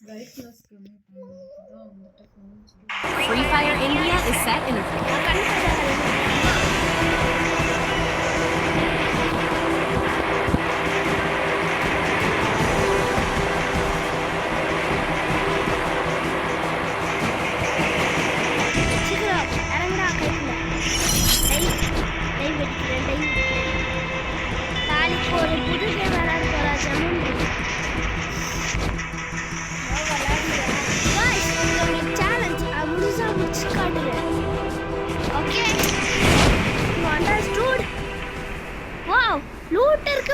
Free Fire India is set in a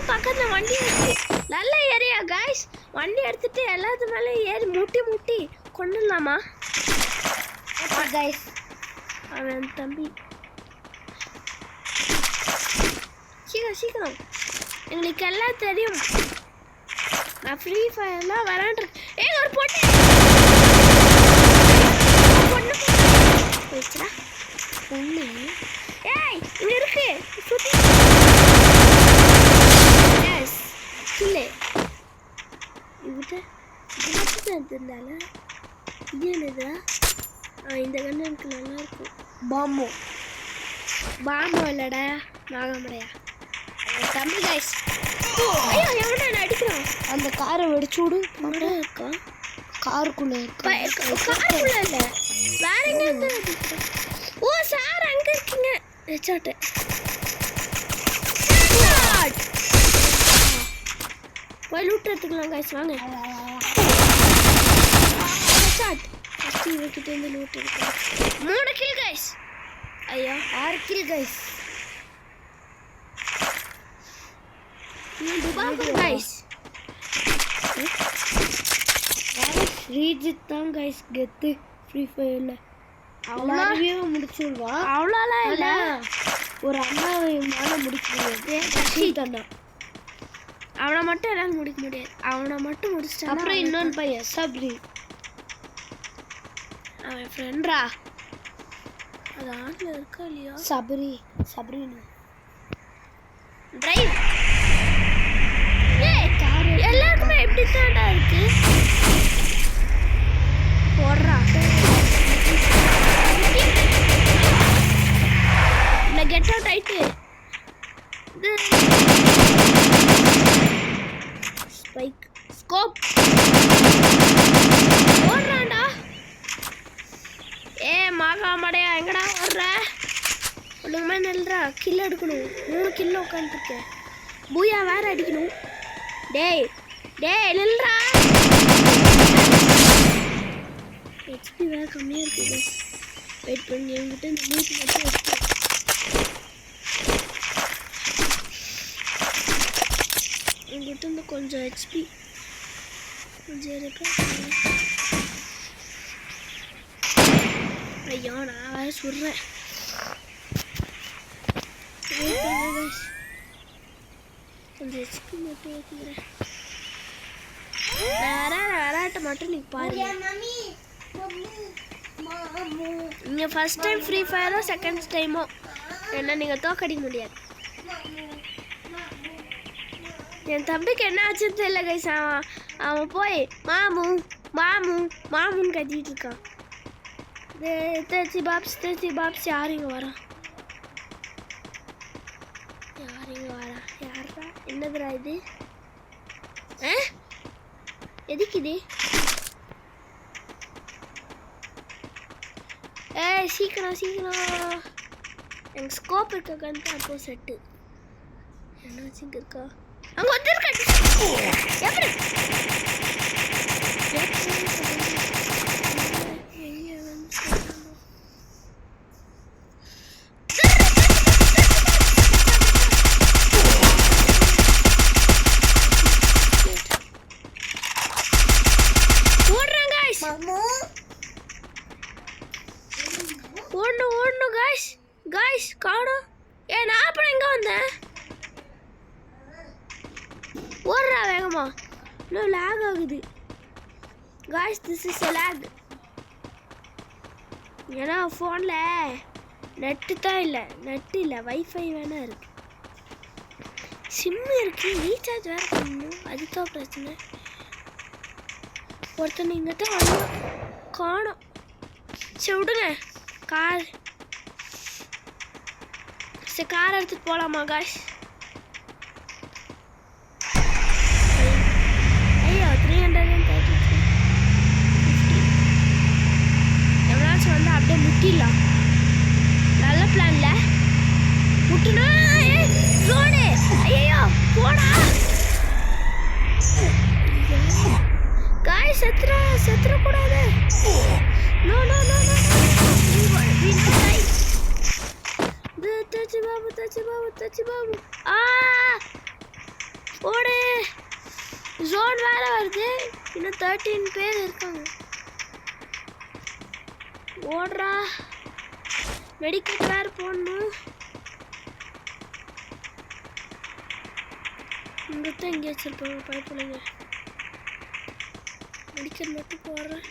பக்கத்துல வண்டி இருக்கு. நல்ல ஏரியா गाइस. வண்டி எடுத்துட்டு எல்லாத்து மேல ஏறி முட்டி கொன்னலாமா? Okay guys. அவன் தம்பி சீக்கிரம் உங்களுக்கு எல்லாம் தெரியும். நான் ஃப்ரீ ஃபயர்லாம் விளையாடுறேன். ஏய் ஒரு பொண்ணு போச்சுடா. பொண்ணு ஏய் இங்க இருக்கு. சுத்தி கில்லே இது இருந்தால இது என்னதா? இந்த கண்ணு எனக்கு நல்லா இருக்கும். பாம்போ இல்லடா நாகமடையா தம்பி गाइस. ஐயோ எவனா அடிக்கிறான்? அந்த காரை வெடிச்சு விடு. மடா இருக்கா காருக்குள்ள காருக்குள்ள இல்ல வேற எங்க இருந்து அடிக்கிறான்? ஓ சார் அங்க இருக்கீங்க. ஹெட்ஷாட் போய் லூட் எடுத்துக்கலாம் गाइस வாங்க. ஹெட்ஷாட் ஃபர்ஸ்ட் இவகிட்ட இருந்து லூட் எடுக்கலாம். 3 கில் गाइस. ஐயா 6 கில் गाइस. ये दुबारा गाइस ரீஜித் தான் गाइस கெத்து ஃப்ரீ ஃபயர்ல எல்லாரையும் முடிச்சிருவா. அவ்வளோலாம் இல்ல ஒரு அண்ணாவை மேல முடிக்க முடியாது. ரஷீத் அண்ணா அவனை மட்டும் எல்லாம் முடிக்க முடியாது. அவனை மட்டும் முடிச்சிட்டா அப்புறம் இன்னொரு பையன் சப்ரி அவன் ஃப்ரெண்ட்ரா. அது ஆன்ல இருக்கா இல்லையா? சப்ரினா டிரைவ் எல்லாருக்குமே எப்படி தாண்டா இருக்கு போடுறா. இல்லை கெட் அவுட் ஆயிட்டு ஸ்பைக் ஸ்கோப் ஓடுறான்டா. ஏ மாகாமடையா எங்கடா ஓடுற? ஒழுங்குமே நெல்றா. கில் எடுக்கணும். 3 கில்ல உட்காந்துருக்கேன். பூயா வேற அடிக்கணும். டேய் நில்றா. ஹெச்பி வேற கம்மியா இருக்கு. வெயிட் பண்ணி என்கிட்ட இந்த லூட் மட்டும் எடுத்து என்கிட்ட இந்த கொஞ்சம் ஹெச்பி கொஞ்சம் இருக்கு. ஐயோ நான் வேற சொல்றேன். கொஞ்சம் ஹெச்பி மட்டும் ஏற்றிக்கிறேன். விளையாட்ட மட்டும் நீ பாருங்க. நீங்கள் ஃபர்ஸ்ட் டைம் ஃப்ரீ ஃபயரோ செகண்ட் டைமோ என்ன நீங்கள் தோக்கடிக்க முடியாது. என் தம்பிக்கு என்ன ஆச்சுன்னு தெரியல கைஸ். அவன் போய் மாமுன்னு கத்திட்டு இருக்கான். தேச்சி பாப்ஸ் யார் இங்கே வரான்? யாரா என்னதுரா இது? எதுக்கு இது? ஏய் சீக்கிரம் எனக்கு ஸ்கோப் இருக்கான்னு அப்போ செட்டு என்னாச்சு? இங்கே இருக்கா? அங்கே வந்துருக்கா. எப்படி ஓடணும் गाइस காணோம். ஏ நான் அப்புறம் எங்கே வந்தேன்? ஓடுறா வேகமா. இன்னும் லேக் ஆகுது guys. This is a lag. ஏன்னா ஃபோனில் நெட்டு இல்லை வைஃபை வேணா இருக்கு. சிம்மு இருக்கு. ரீசார்ஜ் வேறு பண்ணணும். அதுதான் பிரச்சனை. ஒருத்தன் இங்கே தான் வந்தான் காணோம். சரி விடுங்க கார். சரி கார் எடுத்துகிட்டு போகலாமா காய்ஸ்? ஐயோ 333 எவ்வளோச்சும் வந்து அப்படியே முட்டிடலாம். நல்ல பிளான்ல முட்டுனா ரோடு. ஐயோ போடா காய். செத்துறக்கூடாது. நோ நோ நோ நோ தச்சி பாபு ஓடு. ஜோன் வேற வருது. இன்னும் 13 பேர் இருக்காங்க. ஓடுறா. மெடிக்கல் வேற போடணும். இங்கத்தான் இங்கே வச்சிருப்பாங்க பைப்பிள்ளைங்க. மெடிக்கல் மட்டும் போடுறேன்.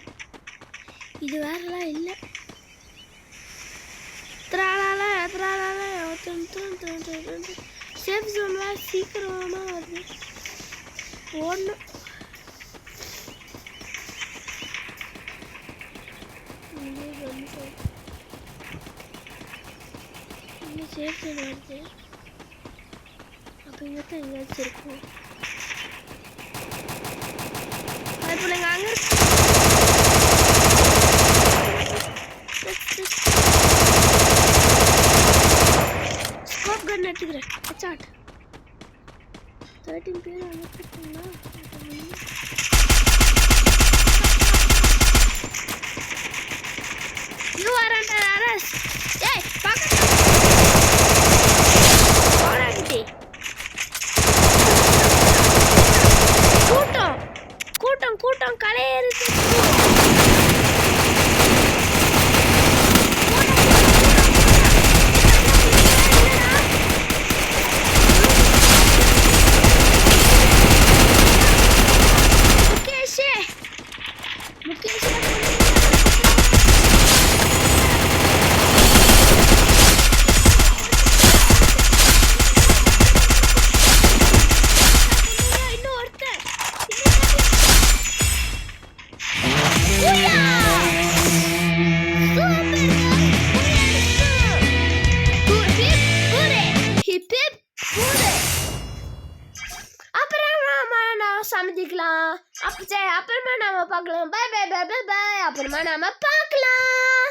இது வேறலாம் இல்லை. சேஃப் ஜோன் வேறு சீக்கிரமாக வருது. ஓடணும். இங்கே சேஃப் ஜோன் வருது. அப்போ இங்கே தான் எங்கேயாச்சும் இருக்கும். அது பிள்ளைங்க அங்கே ஸ்கோப் கன் எடுத்துக்கிறேன். அச்சாட் 13 பேர் அனுப்பிட்டீங்களா? You are under arrest. ஏய் பக்கத்துல ஓடாதே. கூட்டம் கூட்டம் கூட்டம் கலையேறுது. சமைச்சிக்கலாம். அப்புறமா நாம பார்க்கலாம். Bye bye bye bye bye. அப்புறமா நாம பார்க்கலாம்.